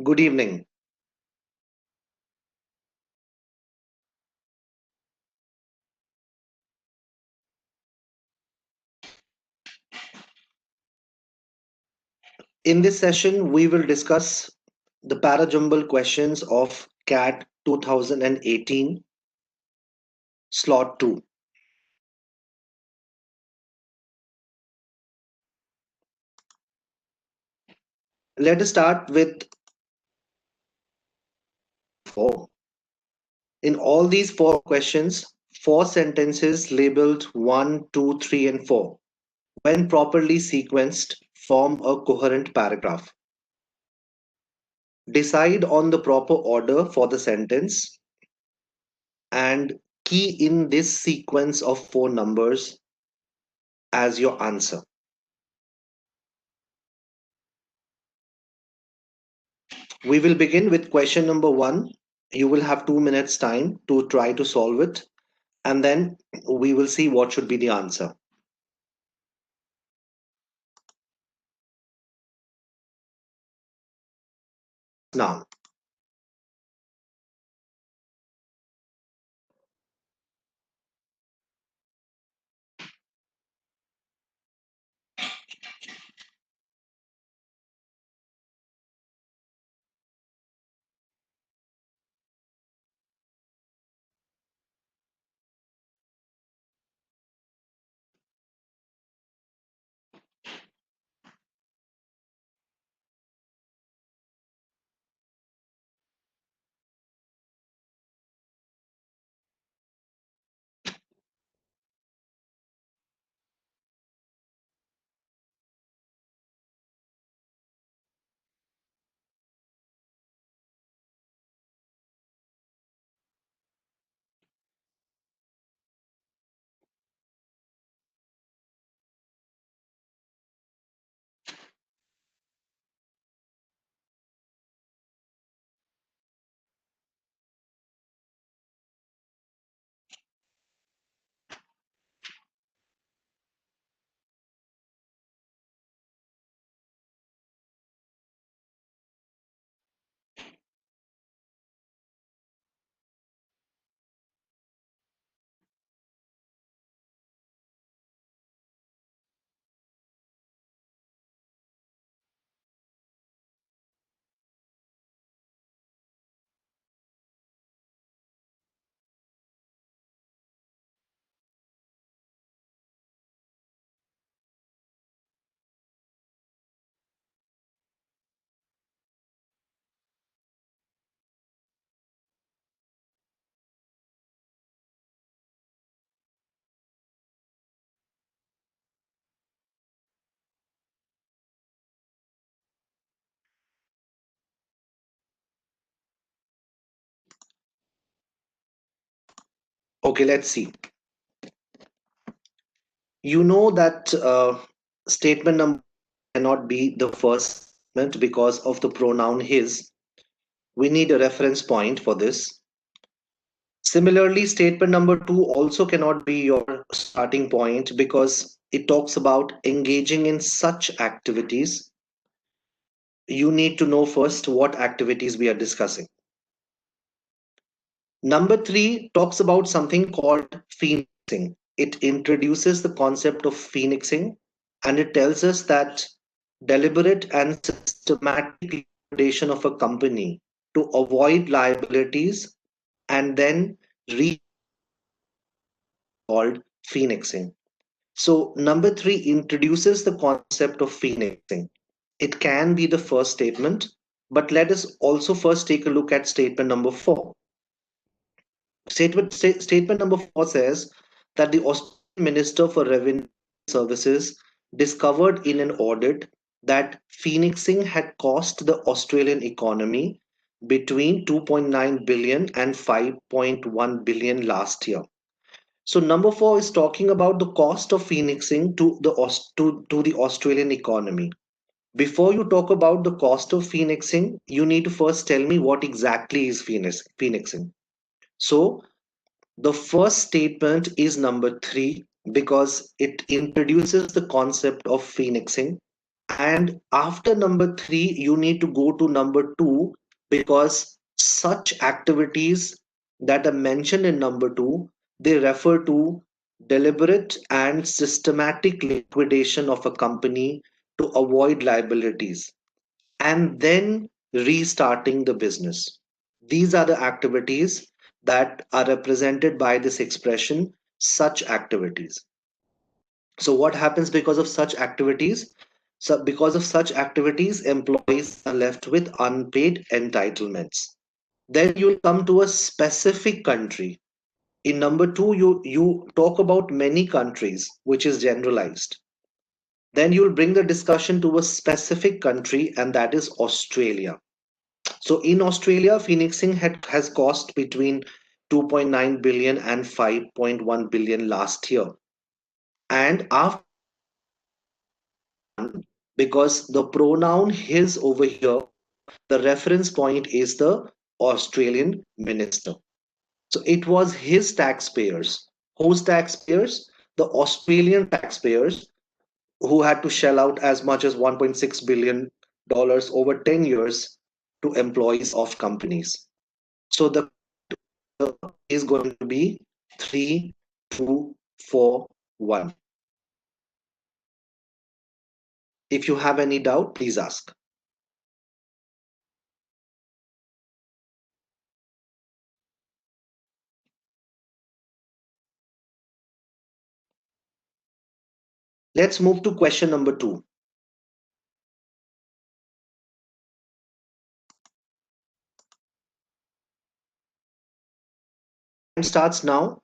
Good evening. In this session, we will discuss the parajumble questions of CAT 2018, slot 2. Let us start with 4. In all these 4 questions, 4 sentences labeled 1, 2, 3, and 4, when properly sequenced, form a coherent paragraph. Decide on the proper order for the sentence and key in this sequence of 4 numbers as your answer. We will begin with question number 1. You will have 2 minutes time to try to solve it, and then we will see what should be the answer. Now, okay, let's see. You know that statement number cannot be the first statement because of the pronoun his. We need a reference point for this. Similarly, statement number 2 also cannot be your starting point because it talks about engaging in such activities. You need to know first what activities we are discussing. Number 3 talks about something called phoenixing. It introduces the concept of phoenixing, and it tells us that deliberate and systematic liquidation of a company to avoid liabilities and then called phoenixing. So number 3 introduces the concept of phoenixing. It can be the first statement, but let us also first take a look at statement number 4. Statement number 4 says that the Australian Minister for Revenue Services discovered in an audit that phoenixing had cost the Australian economy between 2.9 billion and 5.1 billion last year. So number 4 is talking about the cost of phoenixing to the Australian economy. Before you talk about the cost of phoenixing, you need to first tell me what exactly is phoenixing. So the first statement is number 3 because it introduces the concept of phoenixing. And after number three, you need to go to number two, because such activities that are mentioned in number two, they refer to deliberate and systematic liquidation of a company to avoid liabilities and then restarting the business. These are the activities that are represented by this expression, such activities. So, what happens because of such activities? So, because of such activities, employees are left with unpaid entitlements. Then you'll come to a specific country. In number two, you talk about many countries, which is generalized. Then you'll bring the discussion to a specific country, and that is Australia. So in Australia, phoenixing has cost between 2.9 billion and 5.1 billion last year. And after, because the pronoun his over here, the reference point is the Australian minister. So it was his taxpayers. Whose taxpayers? The Australian taxpayers, who had to shell out as much as $1.6 billion over 10 years to employees of companies. So the is going to be 3, 2, 4, 1. If you have any doubt, please ask. Let's move to question number two. Time starts now.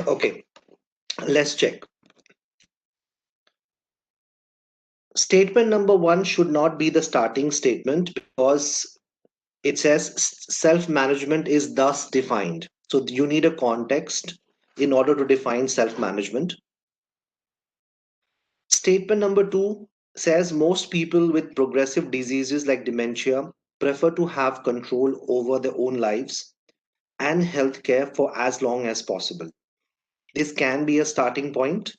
Okay, let's check. Statement number one should not be the starting statement, because it says self management is thus defined. So you need a context in order to define self management. Statement number two says most people with progressive diseases like dementia prefer to have control over their own lives and healthcare for as long as possible. This can be a starting point,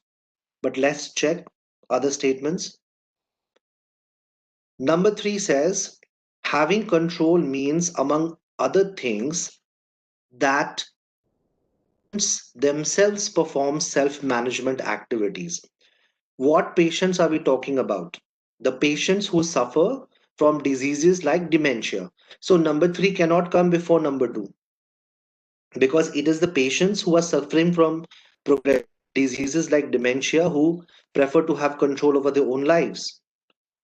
but let's check other statements. Number three says having control means, among other things, that themselves perform self management activities. What patients are we talking about? The patients who suffer from diseases like dementia. So, number three cannot come before number two. because it is the patients who are suffering from progressive diseases like dementia who prefer to have control over their own lives.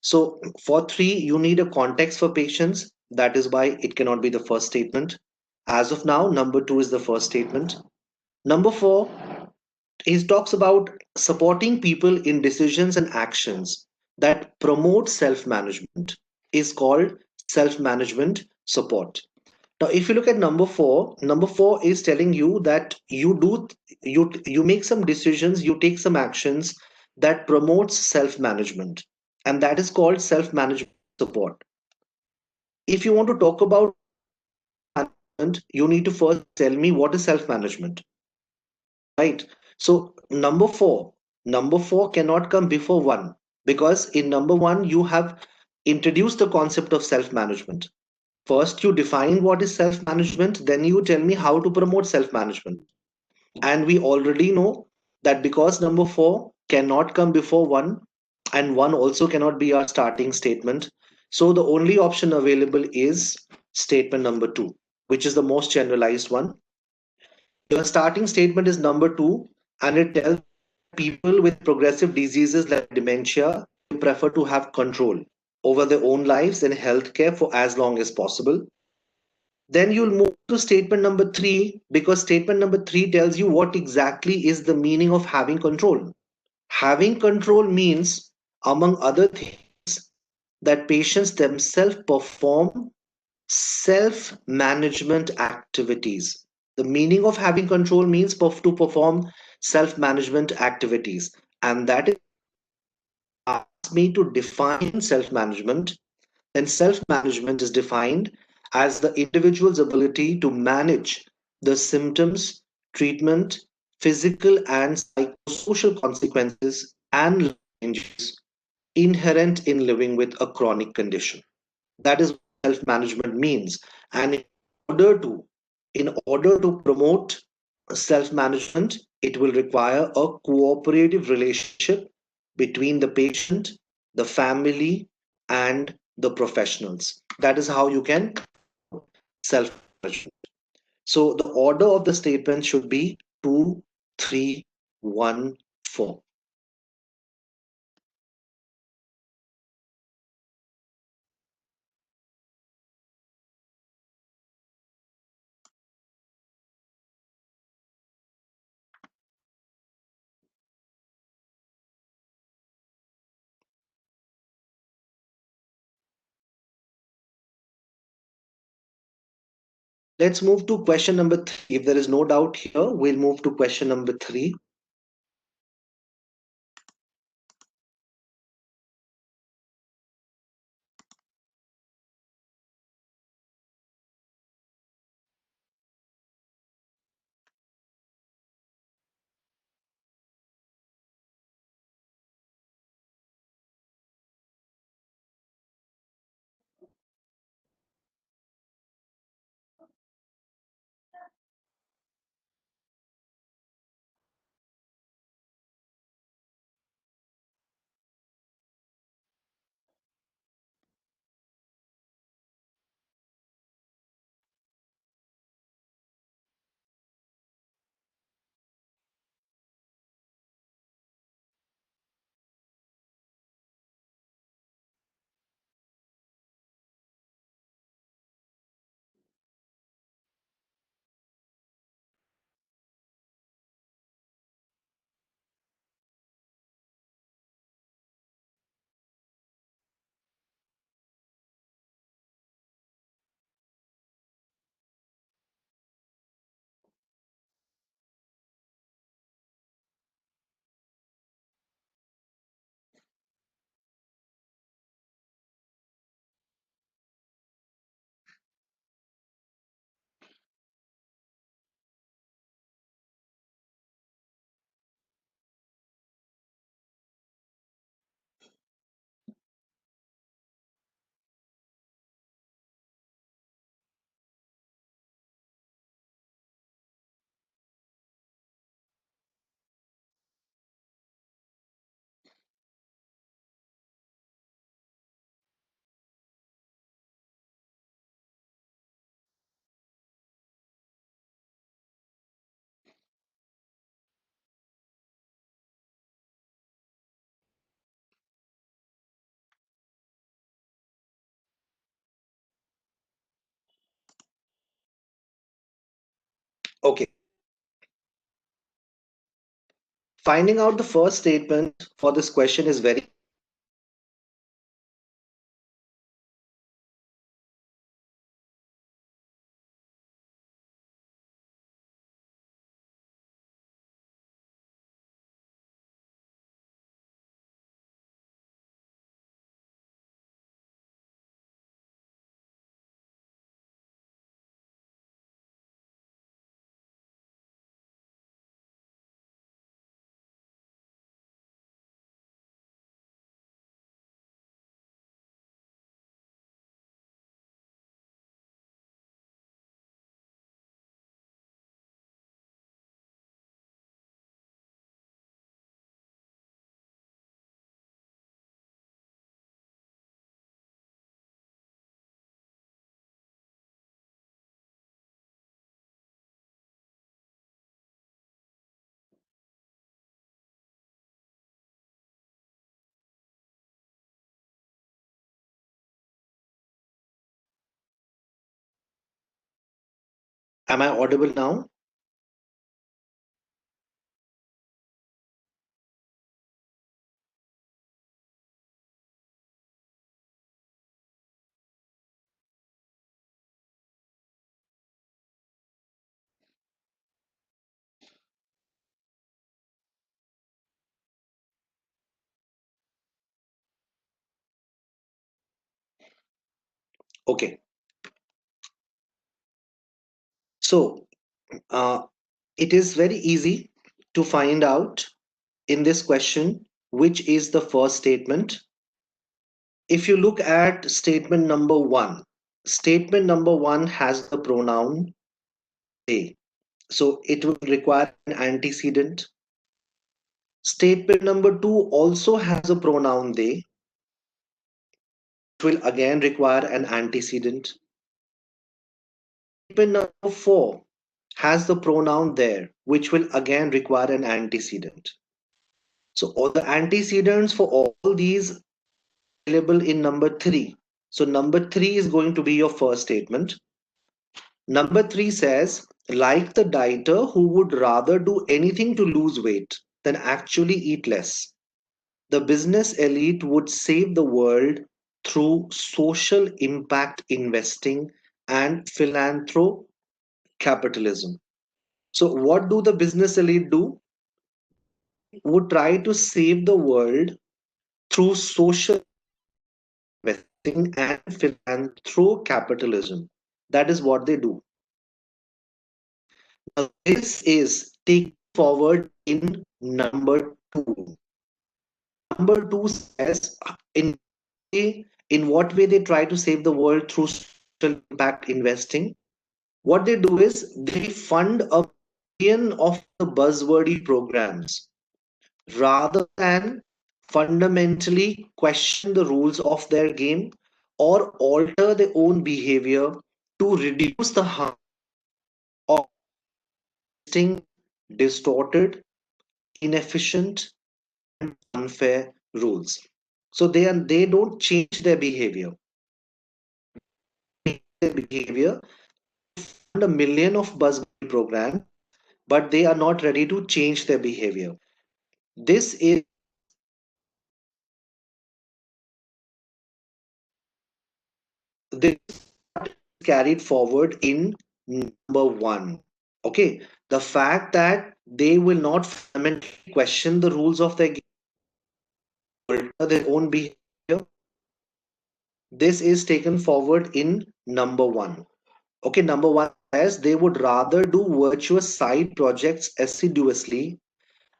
So, for three, you need a context for patients. That is why it cannot be the first statement. As of now, number two is the first statement. Number four, he talks about supporting people in decisions and actions that promote self management, is called self management support. Now, if you look at number four is telling you that you make some decisions, you take some actions that promotes self management, and that is called self management support. If you want to talk about management, you need to first tell me what is self management, right? So number four cannot come before one, because in number one you have introduced the concept of self management. First, you define what is self management, then you tell me how to promote self management. And we already know that because number four cannot come before one, and one also cannot be our starting statement. So the only option available is statement number two, which is the most generalized one. Your starting statement is number two, and it tells people with progressive diseases like dementia prefer to have control over their own lives and healthcare for as long as possible. Then you'll move to statement number three, because statement number three tells you what exactly is the meaning of having control. Having control means, among other things, that patients themselves perform self management activities. The meaning of having control means to perform self management activities. And that is asks me to define self management. Then self management is defined as the individual's ability to manage the symptoms, treatment, physical and psychosocial consequences and changes inherent in living with a chronic condition. That is what self management means. And order to in order to promote self management, it will require a cooperative relationship between the patient, the family, and the professionals. That is how you can self management. So the order of the statement should be two, three, one, four. Let's move to question number three. If there is no doubt here, we'll move to question number three. Okay, finding out the first statement for this question is very Am I audible now? Okay. So, uh, it is very easy to find out in this question which is the first statement. If you look at statement number one has the pronoun they. So it will require an antecedent. Statement number two also has a pronoun they, which will again require an antecedent. Statement number four has the pronoun there, which will again require an antecedent. So all the antecedents for all these available in number three. So number three is going to be your first statement. Number three says, like the dieter who would rather do anything to lose weight than actually eat less, the business elite would save the world through social impact investing and philanthro capitalism. So, what do the business elite do? Would try to save the world through social investing and philanthro capitalism. That is what they do. Now, this is taken forward in number two. Number two says in what way they try to save the world through social impact investing. What they do is they fund a million of the buzzwordy programs rather than fundamentally question the rules of their game or alter their own behavior to reduce the harm of existing distorted, inefficient, unfair rules. So they don't change their behavior. Their behavior fund a million of buzzword programs, but they are not ready to change their behavior. This is this carried forward in number one. Okay, the fact that they will not fundamentally question the rules of their game, alter their own behavior. This is taken forward in number one. Okay, number one says they would rather do virtuous side projects assiduously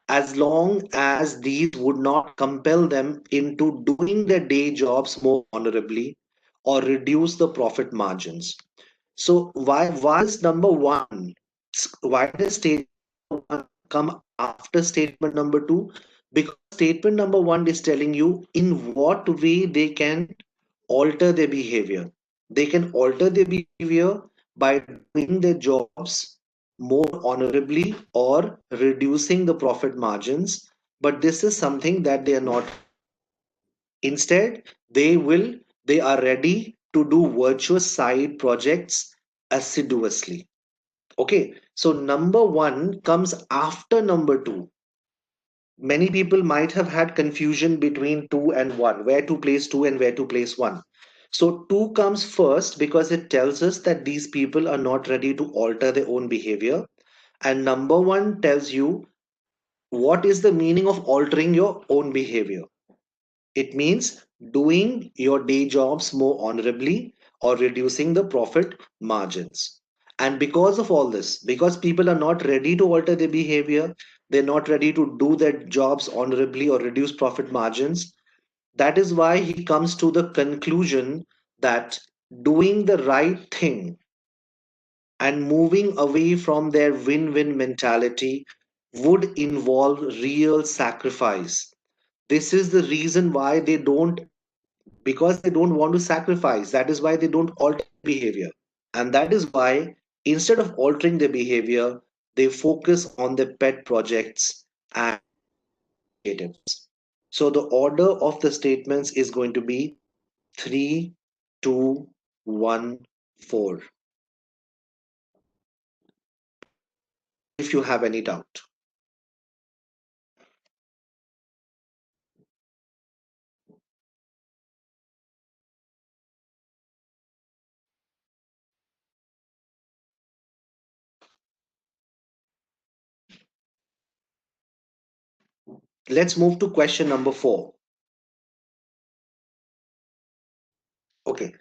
as long as these would not compel them into doing their day jobs more honorably or reduce the profit margins. So why is number one? Why does statement one come after statement number two? Because statement number one is telling you in what way they can alter their behavior. They can alter their behavior by doing their jobs more honorably or reducing the profit margins. But this is something that they are not. Instead, they are ready to do virtuous side projects assiduously. Okay, So number one comes after number two. Many people might have had confusion between two and one, where to place two and where to place one. So two comes first because it tells us that these people are not ready to alter their own behavior. And number one tells you what is the meaning of altering your own behavior. It means doing your day jobs more honorably or reducing the profit margins. And because of all this, because people are not ready to alter their behavior, they're not ready to do their jobs honorably or reduce profit margins. That is why he comes to the conclusion that doing the right thing and moving away from their win win mentality would involve real sacrifice. This is the reason why they don't, because they don't want to sacrifice. That is why they don't alter behavior. And that is why instead of altering their behavior, they focus on their pet projects and initiatives. So the order of the statements is going to be 3, 2, 1, 4. If you have any doubt, let's move to question number 4. Okay.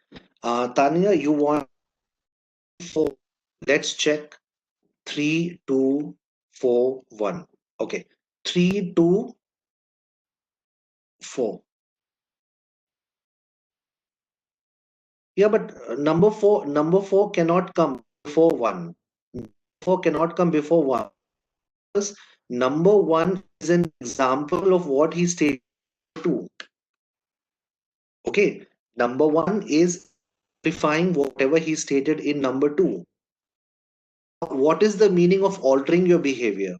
Tanya, you want 4. Let's check 3, 2, 4, 1. Okay. 3, 2, 4. Yeah, but number four cannot come before one. Four cannot come before one. Because number one is an example of what he stated two. Okay. Number one is amplifying whatever he stated in number two. What is the meaning of altering your behavior?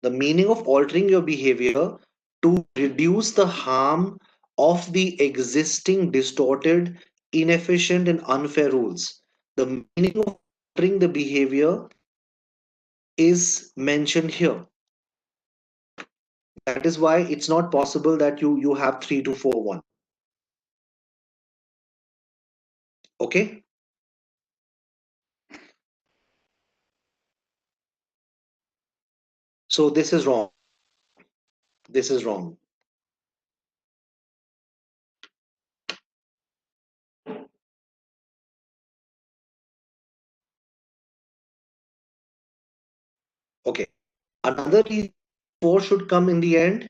The meaning of altering your behavior to reduce the harm of the existing distorted, inefficient, and unfair rules. The meaning of altering the behavior is mentioned here. That is why it's not possible that you have 3 to 4 1. Okay, so this is wrong. This is wrong. Okay, another reason 4 should come in the end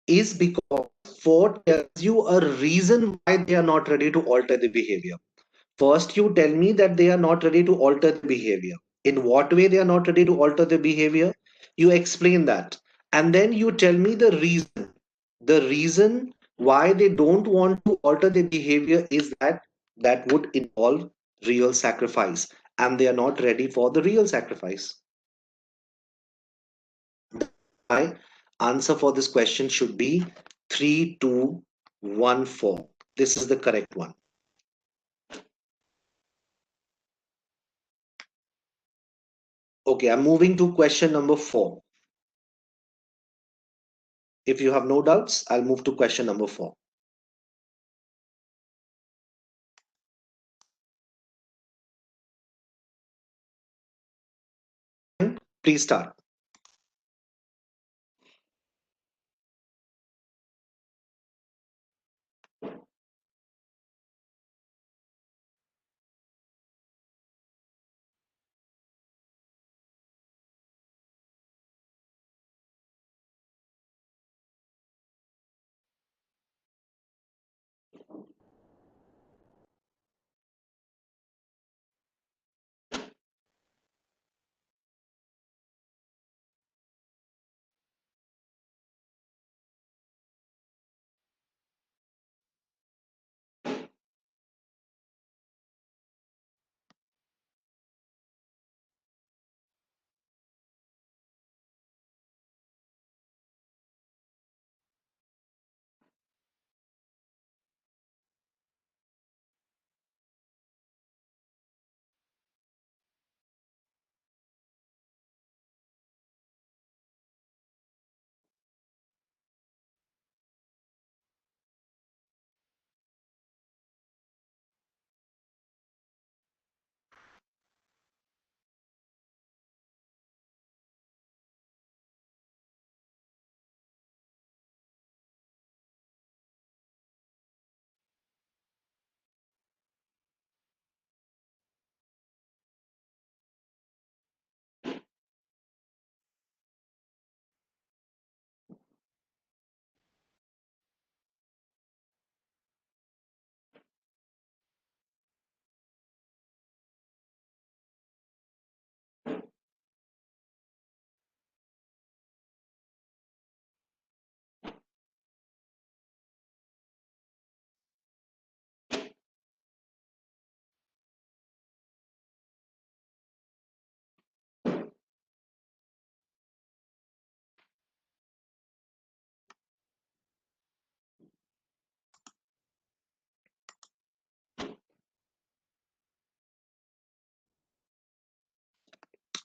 is because 4 tells you a reason why they are not ready to alter the behavior. First, you tell me that they are not ready to alter the behavior. In what way they are not ready to alter the behavior? You explain that. And then you tell me the reason. The reason why they don't want to alter their behavior is that that would involve real sacrifice. And they are not ready for the real sacrifice. My answer for this question should be 3214. This is the correct one. Okay, I'm moving to question number 4. If you have no doubts, I'll move to question number 4. Please start.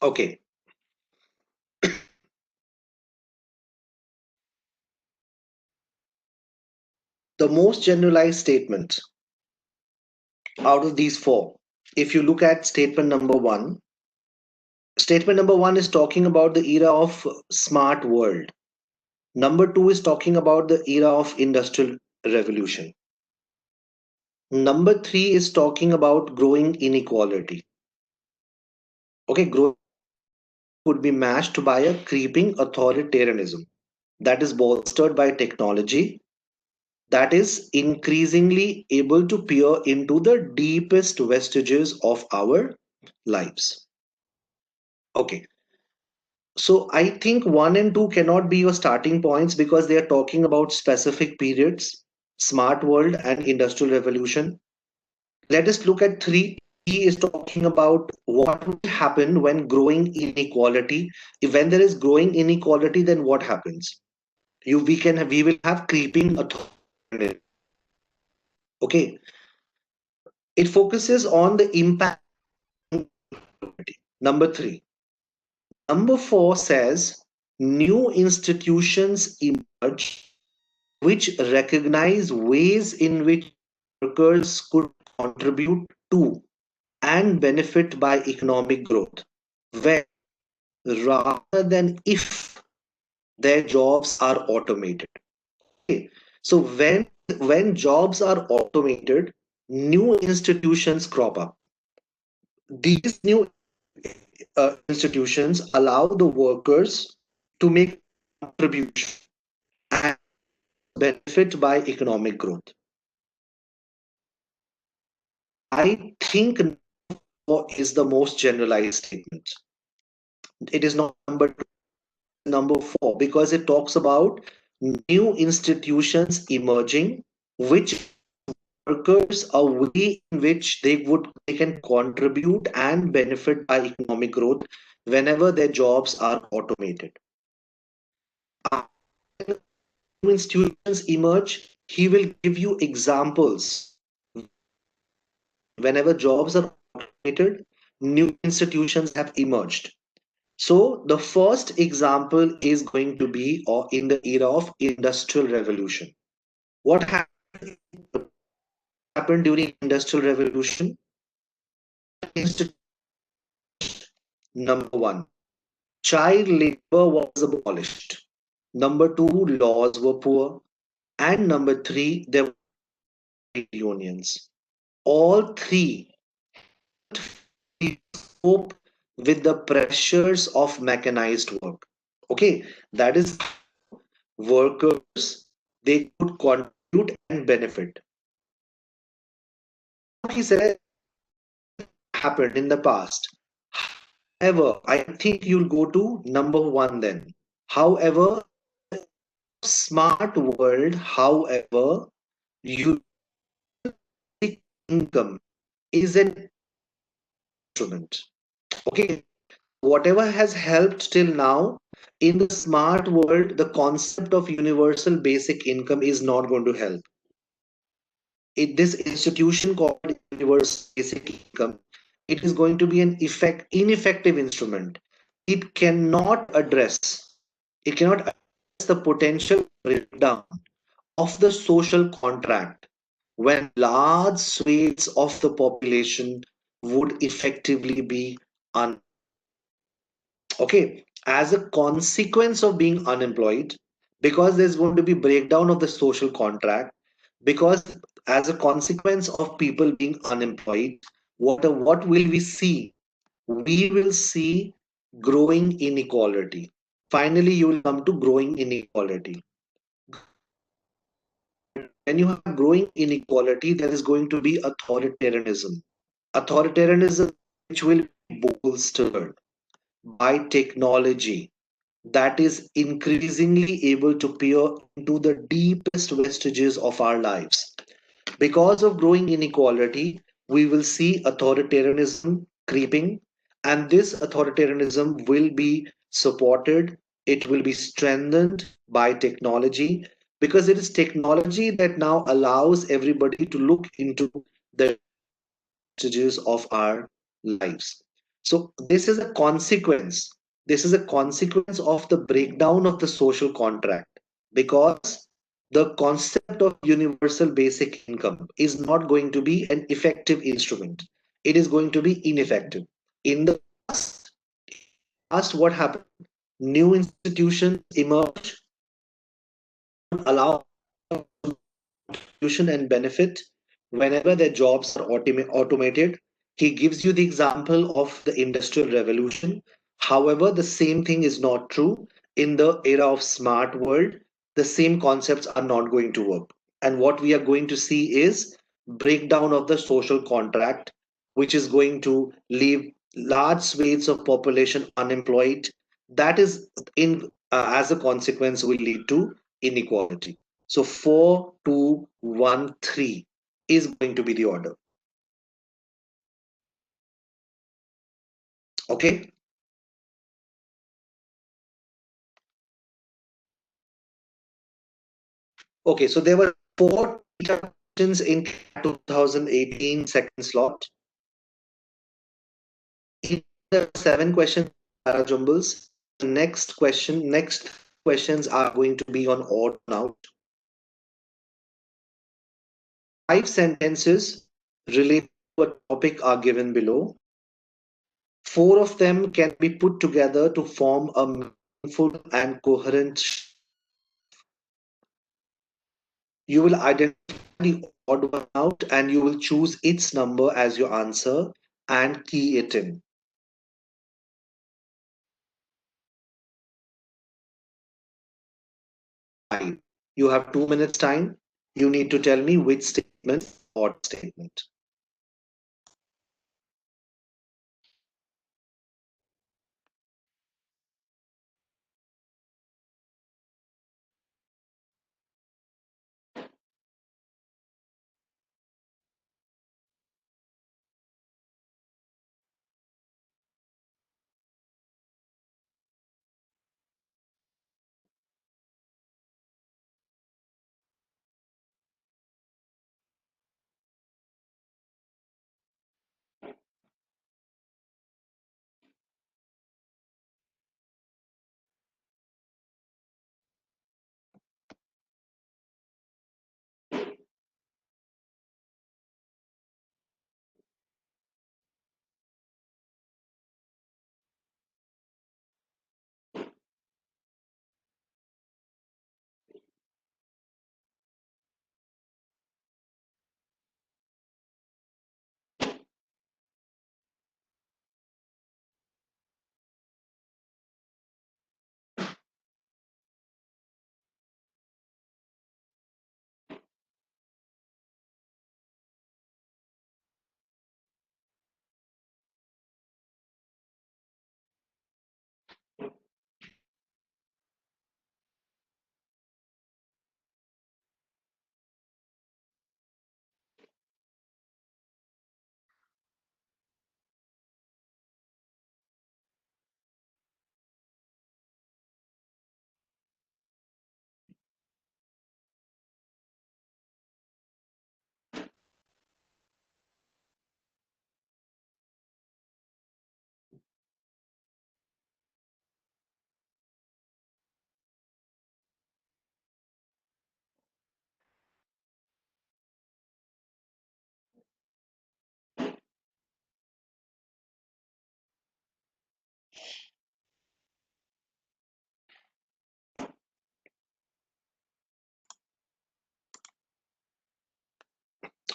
Okay, the most generalized statement out of these four, if you look at statement number one is talking about the era of smart world. Number two is talking about the era of industrial revolution. Number three is talking about growing inequality. Okay, growth would be matched by a creeping authoritarianism that is bolstered by technology that is increasingly able to peer into the deepest vestiges of our lives. Okay, so I think one and two cannot be your starting points because they are talking about specific periods, smart world and industrial revolution. Let us look at three. He is talking about what will happen when growing inequality. If when there is growing inequality, then what happens? We will have creeping authority. Okay, it focuses on the impact. Number three. Number four says new institutions emerge which recognize ways in which workers could contribute to and benefit by economic growth, where rather than if their jobs are automated. Okay. So when jobs are automated, new institutions crop up. These new institutions allow the workers to make contribution and benefit by economic growth. I think what is the most generalized statement. It is not number two, number four, because it talks about new institutions emerging, which workers a way in which they can contribute and benefit by economic growth whenever their jobs are automated. After new institutions emerge, he will give you examples. Whenever jobs are automated, new institutions have emerged. So the first example is going to be or in the era of industrial revolution. What happened during industrial revolution? Number one, child labor was abolished. Number two, laws were poor. And number three, there were trade unions. All three cope with the pressures of mechanized work. Okay, that is workers, they could contribute and benefit. He said happened in the past. However, I think you'll go to number one then. However, smart world, however, you income is an instrument. Okay, whatever has helped till now in the smart world, the concept of universal basic income is not going to help. This institution called universal basic income, it is going to be an ineffective instrument. It cannot address, it cannot address the potential breakdown of the social contract when large swathes of the population would effectively be un okay, as a consequence of being unemployed, because there's going to be breakdown of the social contract, because as a consequence of people being unemployed, what will we see? We will see growing inequality. Finally you will come to growing inequality. When you have growing inequality, there is going to be authoritarianism which will be bolstered by technology that is increasingly able to peer into the deepest vestiges of our lives. Because of growing inequality, we will see authoritarianism creeping, and this authoritarianism will be supported, it will be strengthened by technology, because it is technology that now allows everybody to look into the vestiges of our lives. So this is a consequence. This is a consequence of the breakdown of the social contract, because the concept of universal basic income is not going to be an effective instrument. It is going to be ineffective. In the past, what happened? New institutions emerge, allow contribution and benefit whenever their jobs are automated. He gives you the example of the Industrial Revolution. However, the same thing is not true in the era of smart world. The same concepts are not going to work. And what we are going to see is breakdown of the social contract, which is going to leave large swathes of population unemployed. That is in as a consequence will lead to inequality. So 4, 2, 1, 3 is going to be the order. Okay. Okay. So there were four questions in 2018 second slot. There are seven questions para jumbles. The next questions are going to be on odd now. 5 sentences related to a topic are given below. Four of them can be put together to form a meaningful and coherent. You will identify the odd one out and you will choose its number as your answer and key it in. Fine. You have 2 minutes time. You need to tell me which statement is the odd statement.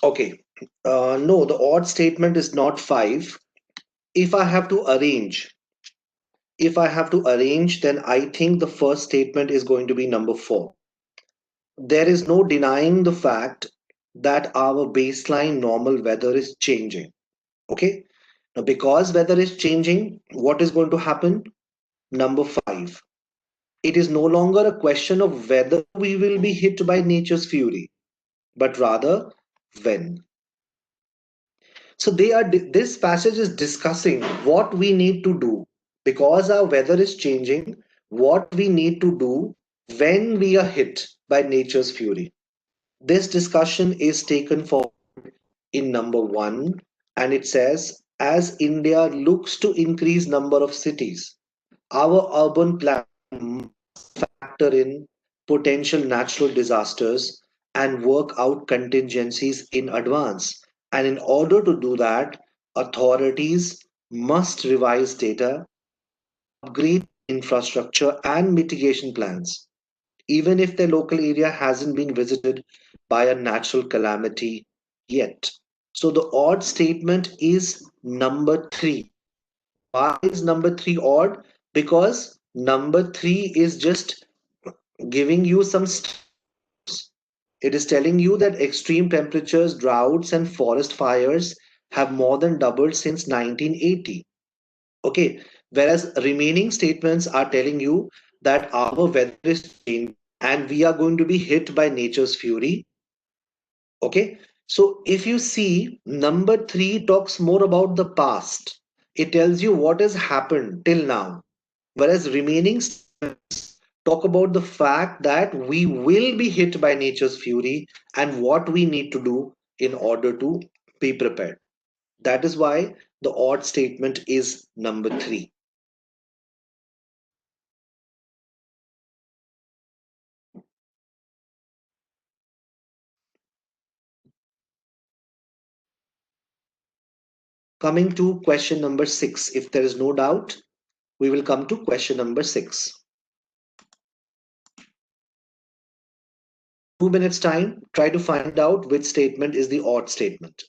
Okay. No, the odd statement is not five. If I have to arrange, if I have to arrange, then I think the first statement is going to be number four. There is no denying the fact that our baseline normal weather is changing. Okay. Now, because weather is changing, what is going to happen? Number five. It is no longer a question of whether we will be hit by nature's fury, but rather when. So this passage is discussing what we need to do because our weather is changing, what we need to do when we are hit by nature's fury. This discussion is taken for in number one, and it says as India looks to increase number of cities, our urban plan factor in potential natural disasters and work out contingencies in advance. And in order to do that, authorities must revise data, upgrade infrastructure, and mitigation plans, even if their local area hasn't been visited by a natural calamity yet. So the odd statement is number three. Why is number three odd? Because number three is just giving you some it is telling you that extreme temperatures, droughts, and forest fires have more than doubled since 1980. Okay, whereas remaining statements are telling you that our weather is changing and we are going to be hit by nature's fury. Okay, so if you see, number three talks more about the past. It tells you what has happened till now, whereas remaining talk about the fact that we will be hit by nature's fury and what we need to do in order to be prepared. That is why the odd statement is number three. Coming to question number six, if there is no doubt, we will come to question number six. 2 minutes time, try to find out which statement is the odd statement.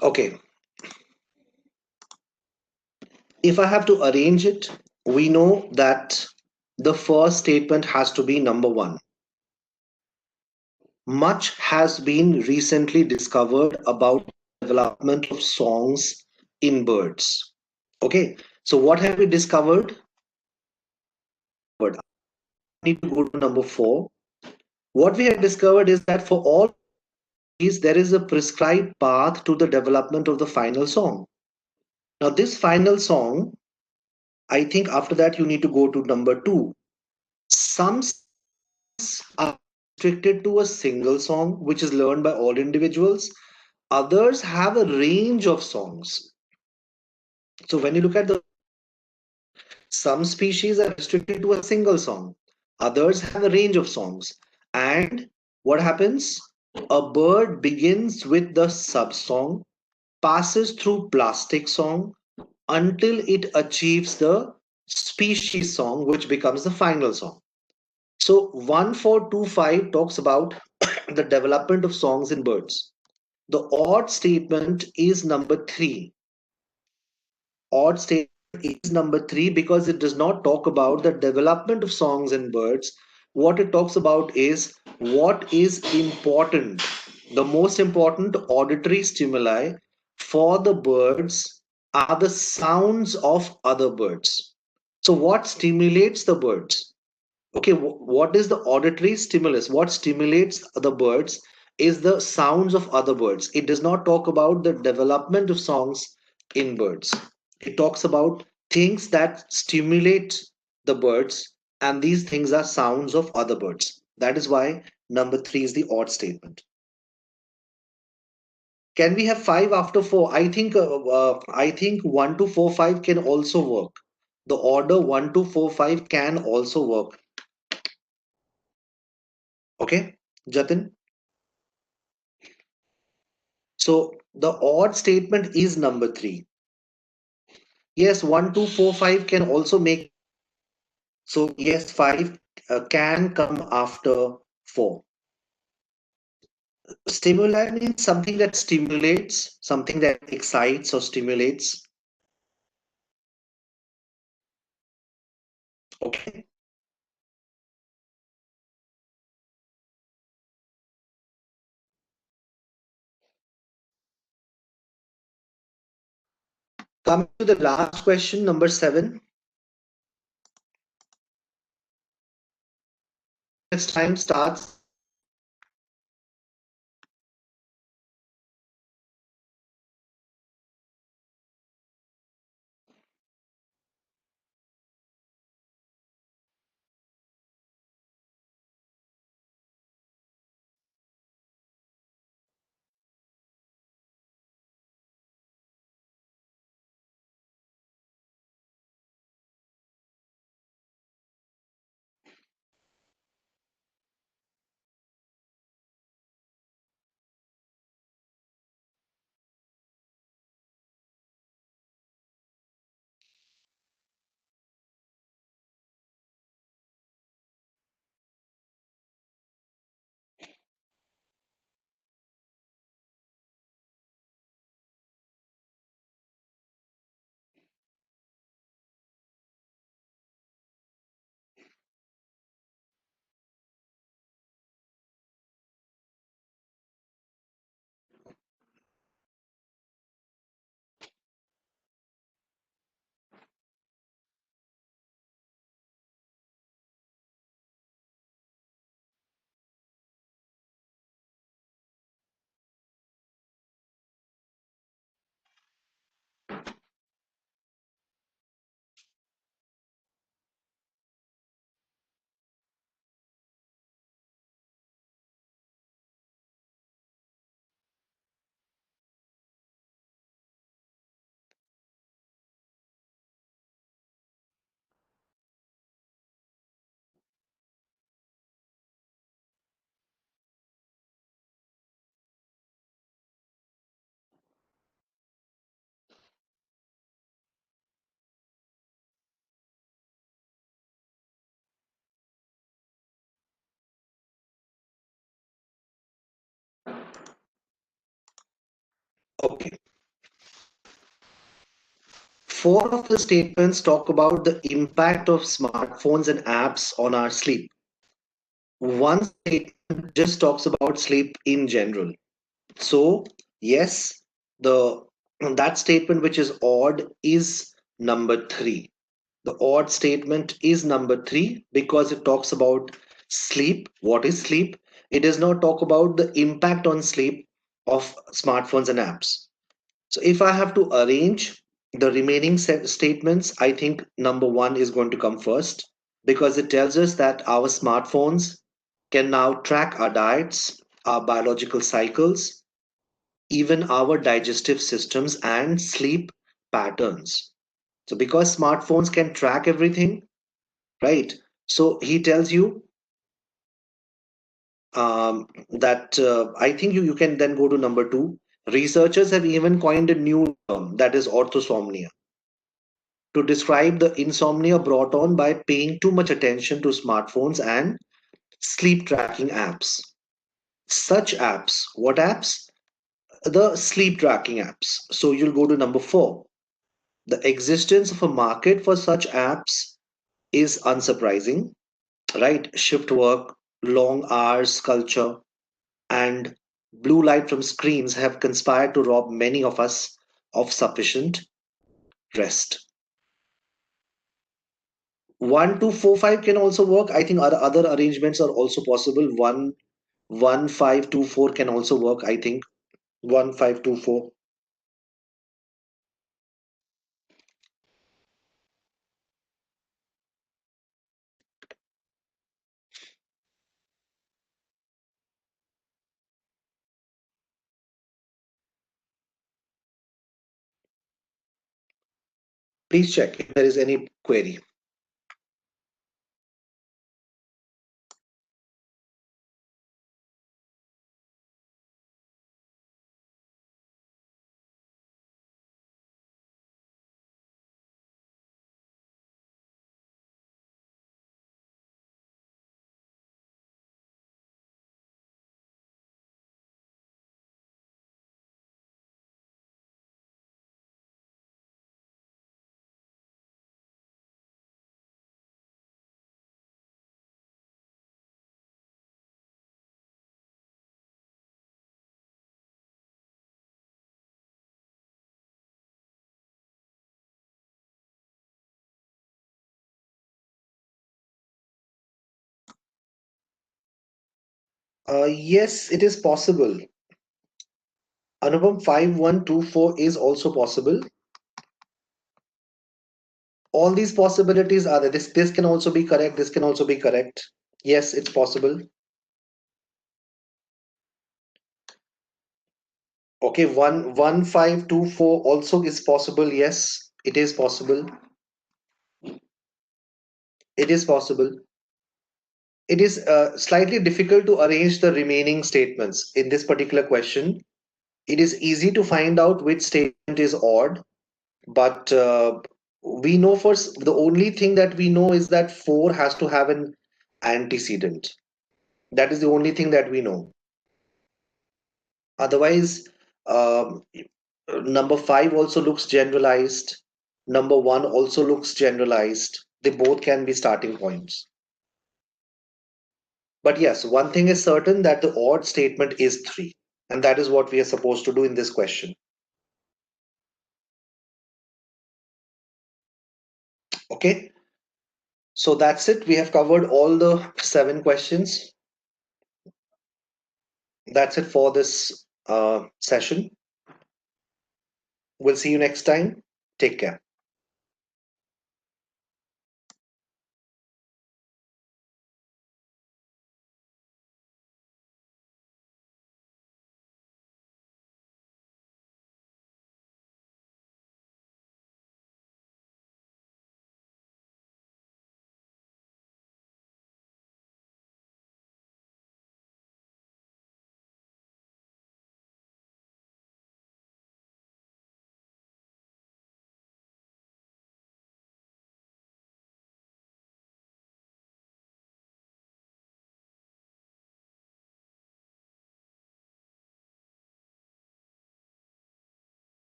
Okay, if I have to arrange it, we know that the first statement has to be number one. Much has been recently discovered about development of songs in birds. Okay, so what have we discovered? But I need to go to number four. What we have discovered is that for all these, there is a prescribed path to the development of the final song. Now, this final song, I think after that you need to go to number two. Some are restricted to a single song, which is learned by all individuals. Others have a range of songs. So when you look at the some species are restricted to a single song, others have a range of songs. And what happens? A bird begins with the sub song, passes through plastic song until it achieves the species song, which becomes the final song. So 1425 talks about the development of songs in birds. The odd statement is number three. Odd statement is number three because it does not talk about the development of songs and birds. What it talks about is what is important. The most important auditory stimuli for the birds are the sounds of other birds. So, what stimulates the birds? Okay, what is the auditory stimulus? What stimulates the birds is the sounds of other birds. It does not talk about the development of songs in birds. It talks about things that stimulate the birds, and these things are sounds of other birds. That is why number three is the odd statement. Can we have five after four? I think one to four five can also work. The order one to four five can also work. Okay, Jatin. So the odd statement is number three. Yes, 1, 2, 4, 5 can also make. So yes, five can come after four. Stimuli means something that stimulates, something that excites or stimulates. Okay. Coming to the last question, number seven. This time starts. Okay. Four of the statements talk about the impact of smartphones and apps on our sleep. One statement just talks about sleep in general. So, yes, the that statement which is odd is number three. The odd statement is number three because it talks about sleep. What is sleep? It does not talk about the impact on sleep of smartphones and apps. So, if I have to arrange the remaining statements, I think number one is going to come first because it tells us that our smartphones can now track our diets, our biological cycles, even our digestive systems and sleep patterns. So, because smartphones can track everything, right? So, he tells you that I think you can then go to number two. Researchers have even coined a new term that is orthosomnia to describe the insomnia brought on by paying too much attention to smartphones and sleep tracking apps. Such apps, what apps? The sleep tracking apps. So you'll go to number four. The existence of a market for such apps is unsurprising, right? Shift work, long hours culture, and blue light from screens have conspired to rob many of us of sufficient rest. 1245 can also work. I think other arrangements are also possible. 1524 can also work. I think 1524. Please check if there is any query. Yes, it is possible. Anupam, 5124 is also possible. All these possibilities are there. This can also be correct. This can also be correct. Yes, it's possible. Okay, 1524 also is possible. Yes, it is possible. It is possible. It is slightly difficult to arrange the remaining statements in this particular question. It is easy to find out which statement is odd, but we know first, the only thing that we know is that 4 has to have an antecedent. That is the only thing that we know. Otherwise, number 5 also looks generalized. Number 1 also looks generalized. They both can be starting points. But yes, one thing is certain, that the odd statement is 3. And that is what we are supposed to do in this question. Okay. So that's it. We have covered all the 7 questions. That's it for this session. We'll see you next time. Take care.